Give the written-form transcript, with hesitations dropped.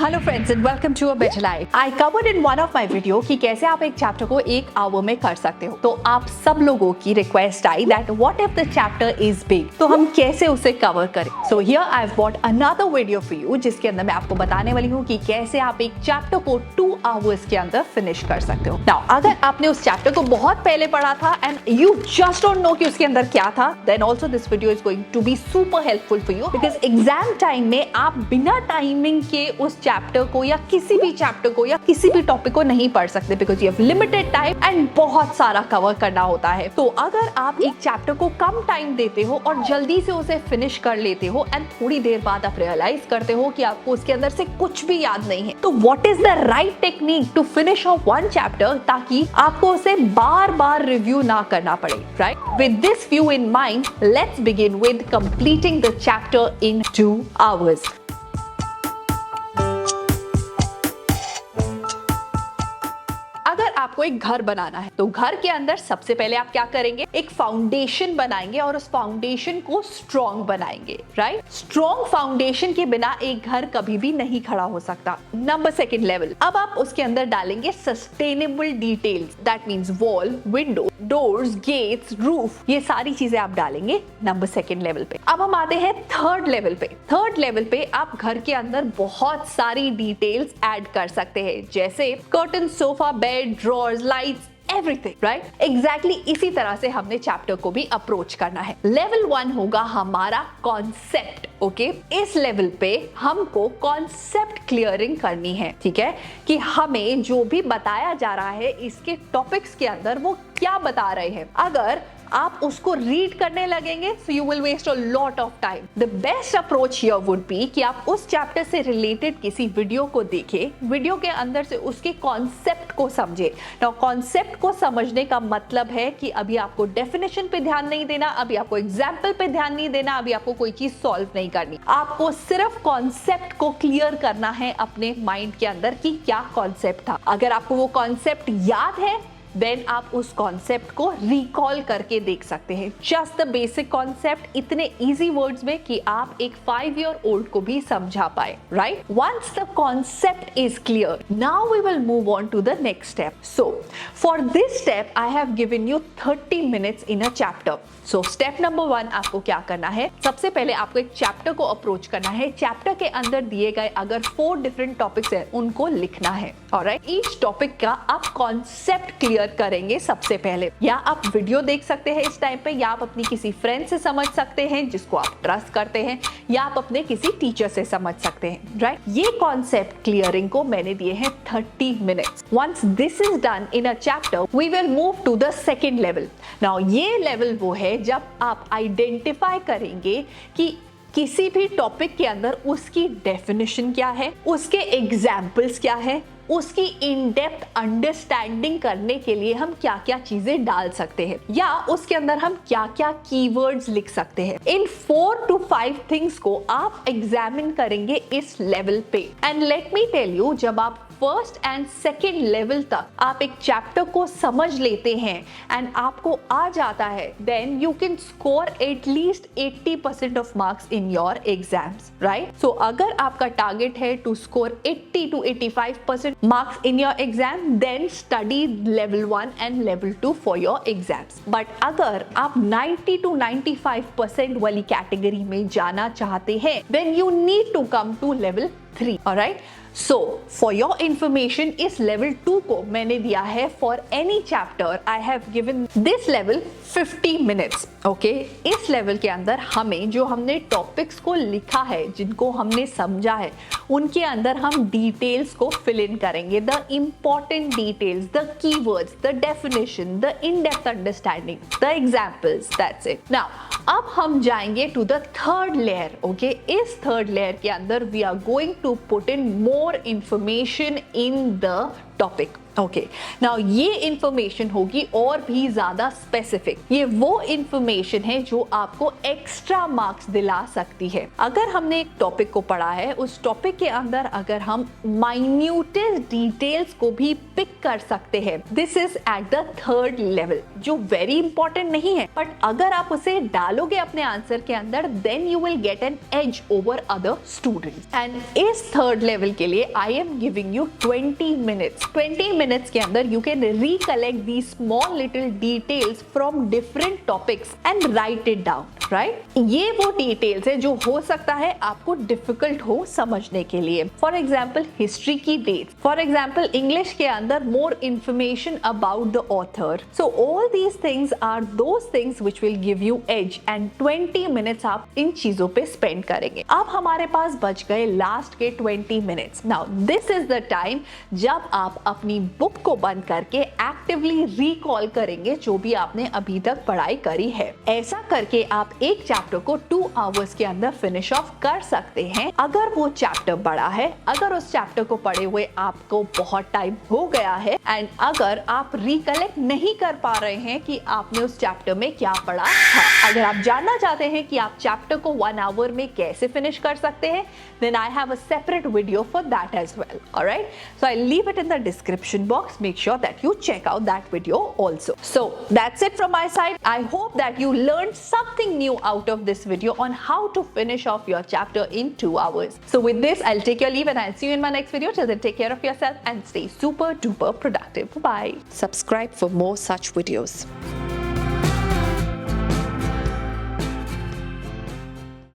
Hello friends and welcome to A Better Life. I covered in one of my video कि कैसे आप एक chapter को एक आवर में कर सकते हो। तो आप सब लोगों की request I that what if the chapter is big? तो हम कैसे उसे कवर करें? So here I've bought another video for you जिसके अंदर मैं आपको बताने वाली हूँ कि कैसे आप एक चैप्टर को 2 hours के अंदर फिनिश कर सकते हो। Now अगर आपने उस चैप्टर को बहुत पहले पढ़ा था and you just don't know कि उसके अंदर क्या था, then also this video is going to be super helpful for you because exam time में आप बिना टाइमिंग के उस चैप्टर को या किसी भी चैप्टर को या किसी भी टॉपिक को नहीं पढ़ सकते because you have limited time and बहुत सारा कवर करना होता है। तो अगर आप एक चैप्टर को कम टाइम देते हो और जल्दी से उसे फिनिश कर लेते हो एंड थोड़ी देर बाद आप रियलाइज करते हो कि आपको उसके अंदर से कुछ भी याद नहीं है, तो what is the right technique to finish off one chapter ताकि आपको उसे बार बार रिव्यू ना करना पड़े, right? With this view in mind, let's begin with completing the chapter in 2 hours. अगर आपको एक घर बनाना है तो घर के अंदर सबसे पहले आप क्या करेंगे, एक फाउंडेशन बनाएंगे और उस फाउंडेशन को स्ट्रॉन्ग बनाएंगे, राइट? स्ट्रॉन्ग फाउंडेशन के बिना एक घर कभी भी नहीं खड़ा हो सकता। नंबर सेकंड लेवल, अब आप उसके अंदर डालेंगे sustainable details, that means wall, window, doors, gates, roof, ये सारी चीजें आप डालेंगे नंबर सेकंड लेवल पे। अब हम आते हैं थर्ड लेवल पे। थर्ड लेवल पे आप घर के अंदर बहुत सारी डिटेल्स ऐड कर सकते हैं, जैसे curtain, sofa, bed, drawers, lights, everything, right? Exactly इसी तरह से हमने चैप्टर को भी अप्रोच करना है। लेवल 1 होगा हमारा कॉन्सेप्ट, ओके? इस लेवल पे हमको कॉन्सेप्ट क्लियरिंग करनी है, ठीक है? कि हमें जो भी बताया जा रहा है इसके टॉपिक्स के अंदर वो क्या बता रहे हैं। अगर आप उसको रीड करने लगेंगे so you will waste a lot of time. The best approach here would be कि आप उस चैप्टर से रिलेटेड किसी वीडियो को देखें, वीडियो के अंदर से उसके कॉन्सेप्ट को समझे। नाउ कॉन्सेप्ट को समझने का मतलब है कि अभी आपको डेफिनेशन पे ध्यान नहीं देना, अभी आपको एग्जाम्पल पे ध्यान नहीं देना, अभी आपको कोई चीज सॉल्व नहीं करनी, आपको सिर्फ कॉन्सेप्ट को क्लियर करना है अपने माइंड के अंदर कि क्या कॉन्सेप्ट था। अगर आपको वो कॉन्सेप्ट याद है देन आप उस कॉन्सेप्ट को रिकॉल करके देख सकते हैं। जस्ट द बेसिक कॉन्सेप्ट इतने इजी वर्ड्स में कि आप एक 5 year old को भी समझा पाए, right? Once the concept is clear, now we will move on to the next step. So for this step I have given you 30 minutes in a chapter. So step number 1 आपको क्या करना है, सबसे पहले आपको एक चैप्टर को approach करना है। चैप्टर के अंदर दिए गए अगर 4 डिफरेंट टॉपिक्स हैं उनको लिखना है, ऑलराइट? ईच टॉपिक का आप कॉन्सेप्ट क्लियर करेंगे सबसे पहले। या आप वीडियो देख सकते हैं इस टाइम पे, या आप अपनी किसी फ्रेंड से समझ सकते हैं जिसको आप ट्रस्ट करते हैं, या आप अपने किसी टीचर से समझ सकते हैं, राइट? ये कॉन्सेप्ट क्लियरिंग को मैंने दिए हैं 30 minutes. Once this is done in a chapter, we will move to the second level. Now ये लेवल वो है जब आप आइडेंटिफाई करेंगे कि किसी भी टॉपिक के अंदर उसकी डेफिनेशन क्या है, उसके एग्जाम्पल्स क्या है, उसकी इन डेप्थ अंडरस्टैंडिंग करने के लिए हम क्या क्या चीजें डाल सकते हैं, या उसके अंदर हम क्या क्या कीवर्ड्स लिख सकते हैं। इन 4 to 5 थिंग्स को आप एग्जामिन करेंगे इस लेवल पे। And let me tell you, जब आप फर्स्ट एंड सेकेंड लेवल तक आप एक चैप्टर को समझ लेते हैं एंड आपको आ जाता है, then you can score at least 80% of marks in your exams, right? So अगर आपका टारगेट है to score 80 to 85% marks in your exam, then study level 1 and level 2 for your exams. But अगर आप 90 to 95% वाली कैटेगरी में जाना चाहते हैं, then you need to come to level 3, alright? So for your information, इस level 2 को मैंने दिया है for any chapter I have given this level 50 minutes, okay? इस level के अंदर हमें जो हमने टॉपिक्स को लिखा है, जिनको हमने समझा है, उनके अंदर हम डिटेल्स को फिल इन करेंगे, the important details, the keywords, the definition, the in depth understanding, the examples, that's it. Now अब हम जाएंगे to the third layer, okay? इस थर्ड लेयर के अंदर we are going to put in more information in the topic, okay, now ये information होगी और भी ज्यादा स्पेसिफिक। ये वो इंफॉर्मेशन है जो आपको एक्स्ट्रा मार्क्स दिला सकती है। अगर हमने एक टॉपिक को पढ़ा है, उस टॉपिक के अंदर अगर हम माइन्यूटेस्ट डिटेल्स को भी पिक कर सकते हैं, this is at the third level, जो वेरी इंपॉर्टेंट नहीं है, बट अगर आप उसे डालोगे अपने आंसर के अंदर, then you will get an edge over other students. And इस थर्ड लेवल के लिए I am giving you 20 minutes. 20 minutes के अंदर you can recollect the small little details from different topics and write it down, right? ये वो details है जो हो सकता है आपको डिफिकल्ट हो समझने के लिए। फॉर एग्जाम्पल हिस्ट्री की डेट, फॉर एग्जाम्पल इंग्लिश के अंदर more information about the author. So all these things are those things which will give you edge, and 20 minutes आप इन चीजों पे स्पेंड करेंगे। अब हमारे पास बच गए लास्ट के 20 minutes. Now this is the time जब आप अपनी बुक को बंद करके एक्टिवली रिकॉल करेंगे जो भी आपने अभी तक पढ़ाई करी है। ऐसा करके आप एक चैप्टर को 2 आवर्स के अंदर फिनिश ऑफ कर सकते हैं। अगर वो चैप्टर बड़ा है, अगर उस चैप्टर को पढ़े हुए आपको बहुत टाइम हो गया है, एंड अगर आप रिकलेक्ट नहीं कर पा रहे हैं कि आपने उस चैप्टर में क्या पढ़ा था। अगर आप जानना चाहते हैं कि आप चैप्टर को 1 आवर में कैसे फिनिश कर सकते हैं, then I have a separate video for that as well. Alright, so I'll leave it in the description box. Make sure that you check out that video also. So that's it from my side. I hope that you learned something new out of this video on how to finish off your chapter in 2 hours. So with this, I'll take your leave and I'll see you in my next video. Till then, take care of yourself and stay super duper productive. Bye. Subscribe for more such videos.